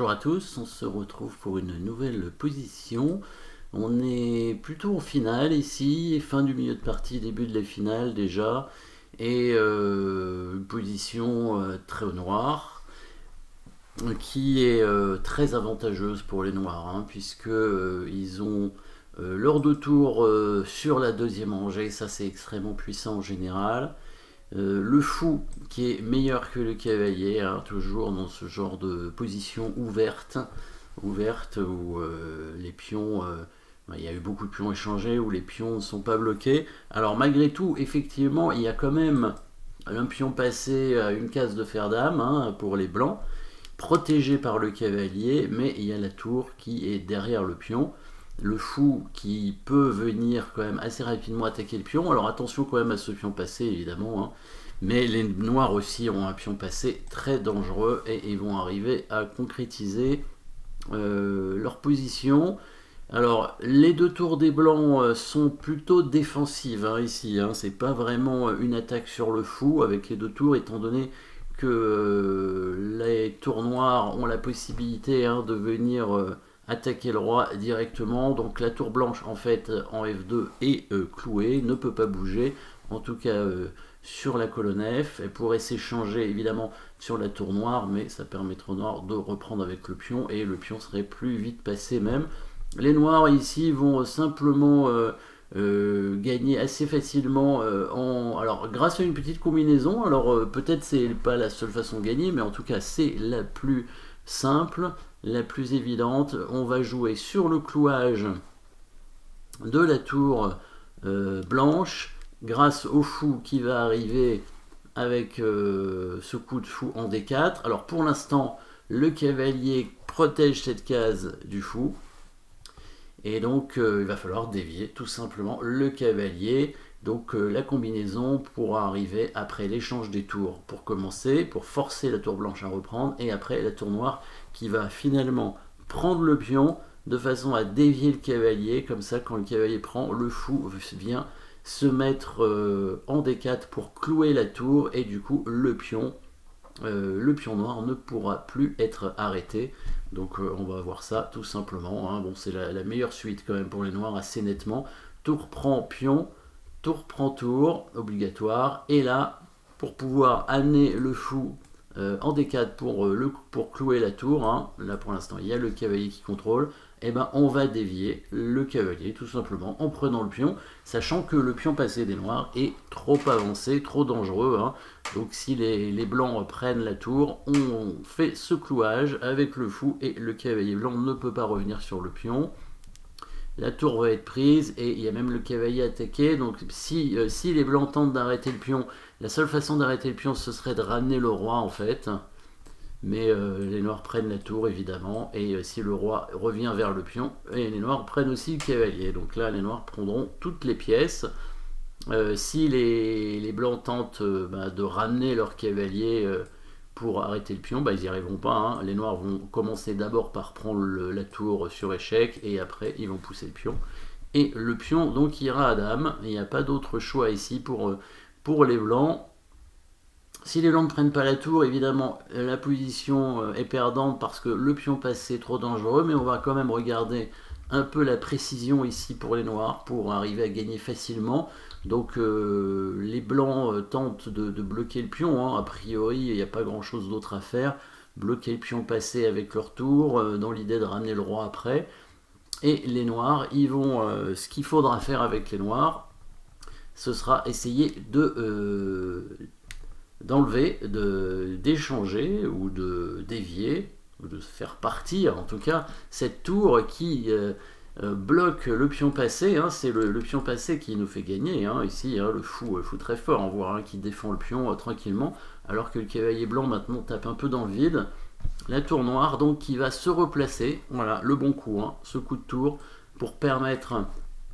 Bonjour à tous, on se retrouve pour une nouvelle position. On est plutôt en finale ici, fin du milieu de partie, début de la finale déjà, et une position très au noir, qui est très avantageuse pour les noirs, hein, puisque ils ont leur deux tours sur la deuxième rangée, ça c'est extrêmement puissant en général. Le fou qui est meilleur que le cavalier, hein, toujours dans ce genre de position ouverte où les pions, il y a eu beaucoup de pions échangés, où les pions ne sont pas bloqués. Alors malgré tout, effectivement, il y a quand même un pion passé à une case de fer dame, hein, pour les blancs, protégé par le cavalier, mais il y a la tour qui est derrière le pion. Le fou qui peut venir quand même assez rapidement attaquer le pion. Alors attention quand même à ce pion passé évidemment, hein. Mais les noirs aussi ont un pion passé très dangereux et ils vont arriver à concrétiser leur position. Alors les deux tours des blancs sont plutôt défensives, hein, ici, hein. C'est pas vraiment une attaque sur le fou avec les deux tours, étant donné que les tours noirs ont la possibilité, hein, de venir attaquer le roi directement. Donc la tour blanche en fait en F2 est clouée, ne peut pas bouger, en tout cas sur la colonne F. Elle pourrait s'échanger évidemment sur la tour noire, mais ça permettrait aux noirs de reprendre avec le pion et le pion serait plus vite passé même. Les noirs ici vont simplement gagner assez facilement alors grâce à une petite combinaison. Alors peut-être c'est pas la seule façon de gagner, mais en tout cas c'est la plus simple, la plus évidente. On va jouer sur le clouage de la tour blanche grâce au fou qui va arriver avec ce coup de fou en D4. Alors pour l'instant le cavalier protège cette case du fou. Et donc il va falloir dévier tout simplement le cavalier. Donc la combinaison pourra arriver après l'échange des tours pour commencer, pour forcer la tour blanche à reprendre, et après la tour noire qui va finalement prendre le pion de façon à dévier le cavalier. Comme ça, quand le cavalier prend, le fou vient se mettre en D4 pour clouer la tour, et du coup le pion noir ne pourra plus être arrêté. Donc on va voir ça tout simplement, hein. Bon, c'est la meilleure suite quand même pour les noirs, assez nettement. Tour prend pion, tour prend tour, obligatoire. Et là, pour pouvoir amener le fou en D4 pour clouer la tour, hein, là pour l'instant il y a le cavalier qui contrôle, et ben on va dévier le cavalier tout simplement en prenant le pion, sachant que le pion passé des noirs est trop avancé, trop dangereux, hein. Donc si les blancs prennent la tour, on fait ce clouage avec le fou et le cavalier blanc ne peut pas revenir sur le pion. La tour va être prise et il y a même le cavalier attaqué. Donc si les blancs tentent d'arrêter le pion, la seule façon d'arrêter le pion ce serait de ramener le roi en fait. Mais les noirs prennent la tour évidemment, et si le roi revient vers le pion, et les noirs prennent aussi le cavalier. Donc là les noirs prendront toutes les pièces. Si les blancs tentent de ramener leur cavalier pour arrêter le pion, ils n'y arriveront pas, hein. Les noirs vont commencer d'abord par prendre la tour sur échec, et après ils vont pousser le pion. Et le pion donc ira à dame. Il n'y a pas d'autre choix ici pour les blancs. Si les blancs ne prennent pas la tour, évidemment la position est perdante parce que le pion passé est trop dangereux, mais on va quand même regarder un peu la précision ici pour les noirs pour arriver à gagner facilement. Donc les blancs tentent de bloquer le pion, hein. A priori il n'y a pas grand chose d'autre à faire, bloquer le pion passé avec leur tour dans l'idée de ramener le roi après. Et les noirs, ils vont ce qu'il faudra faire avec les noirs, ce sera essayer d'enlever, d'échanger ou de dévier, ou de faire partir en tout cas cette tour qui bloque le pion passé, hein. C'est le pion passé qui nous fait gagner, hein, ici, hein, le fou très fort, on voit, hein, qui défend le pion tranquillement, alors que le cavalier blanc maintenant tape un peu dans le vide. La tour noire donc qui va se replacer, voilà le bon coup, hein, ce coup de tour pour permettre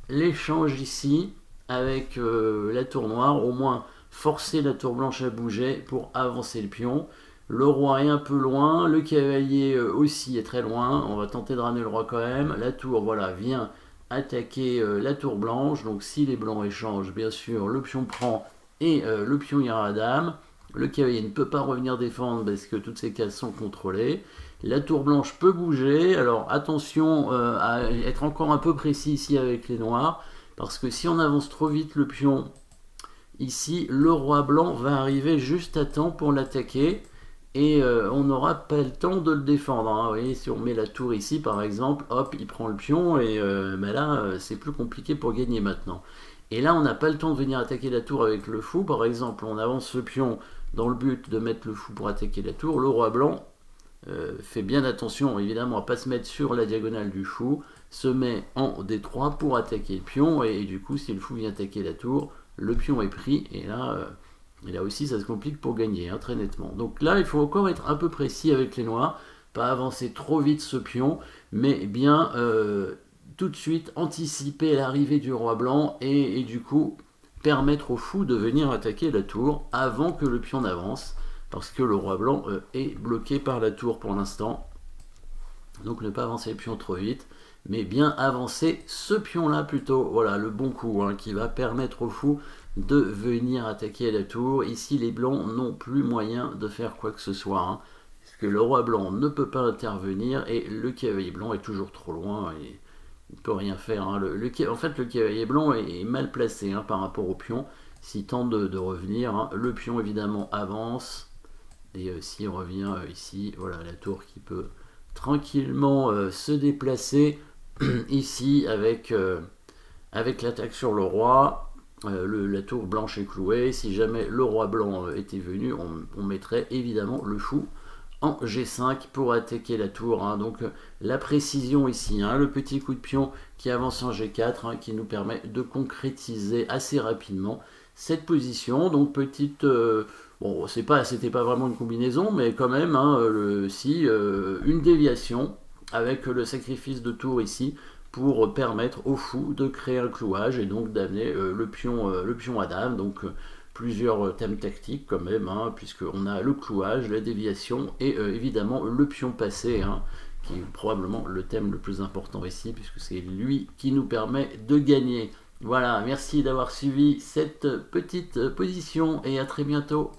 l'échange ici avec la tour noire, au moins forcer la tour blanche à bouger pour avancer le pion. Le roi est un peu loin, le cavalier aussi est très loin, on va tenter de ramener le roi quand même. La tour, voilà, vient attaquer la tour blanche, donc si les blancs échangent, bien sûr, le pion prend et le pion ira à dame. Le cavalier ne peut pas revenir défendre parce que toutes ces cases sont contrôlées. La tour blanche peut bouger. Alors attention à être encore un peu précis ici avec les noirs. Parce que si on avance trop vite le pion, ici, le roi blanc va arriver juste à temps pour l'attaquer. Et on n'aura pas le temps de le défendre. Hein. Vous voyez, si on met la tour ici, par exemple, hop, il prend le pion. Et ben là, c'est plus compliqué pour gagner maintenant. Et là, on n'a pas le temps de venir attaquer la tour avec le fou. Par exemple, on avance le pion dans le but de mettre le fou pour attaquer la tour. Le roi blanc fait bien attention, évidemment, à ne pas se mettre sur la diagonale du fou. Se met en D3 pour attaquer le pion. Et du coup, si le fou vient attaquer la tour, le pion est pris. Et là aussi, ça se complique pour gagner, hein, très nettement. Donc là, il faut encore être un peu précis avec les noirs. Pas avancer trop vite ce pion, mais bien tout de suite anticiper l'arrivée du roi blanc et du coup permettre au fou de venir attaquer la tour avant que le pion n'avance, parce que le roi blanc est bloqué par la tour pour l'instant. Donc ne pas avancer le pion trop vite, mais bien avancer ce pion-là plutôt. Voilà, le bon coup hein, qui va permettre au fou de venir attaquer la tour. Ici, les blancs n'ont plus moyen de faire quoi que ce soit, hein, parce que le roi blanc ne peut pas intervenir et le cavalier blanc est toujours trop loin et il ne peut rien faire. Hein. En fait, le cavalier blanc est mal placé hein, par rapport au pion. S'il tente de revenir, hein, le pion évidemment avance. Et s'il revient ici, voilà la tour qui peut tranquillement se déplacer ici avec l'attaque sur le roi. La tour blanche est clouée. Si jamais le roi blanc était venu, on mettrait évidemment le fou en G5 pour attaquer la tour. Hein. Donc la précision ici, hein, le petit coup de pion qui avance en G4, hein, qui nous permet de concrétiser assez rapidement cette position. Donc petite... bon, c'était pas vraiment une combinaison, mais quand même, hein, une déviation avec le sacrifice de tour ici pour permettre au fou de créer un clouage et donc d'amener le pion à dame. Donc plusieurs thèmes tactiques quand même, hein, puisqu'on a le clouage, la déviation et évidemment le pion passé, hein, qui est probablement le thème le plus important ici, puisque c'est lui qui nous permet de gagner. Voilà, merci d'avoir suivi cette petite position et à très bientôt.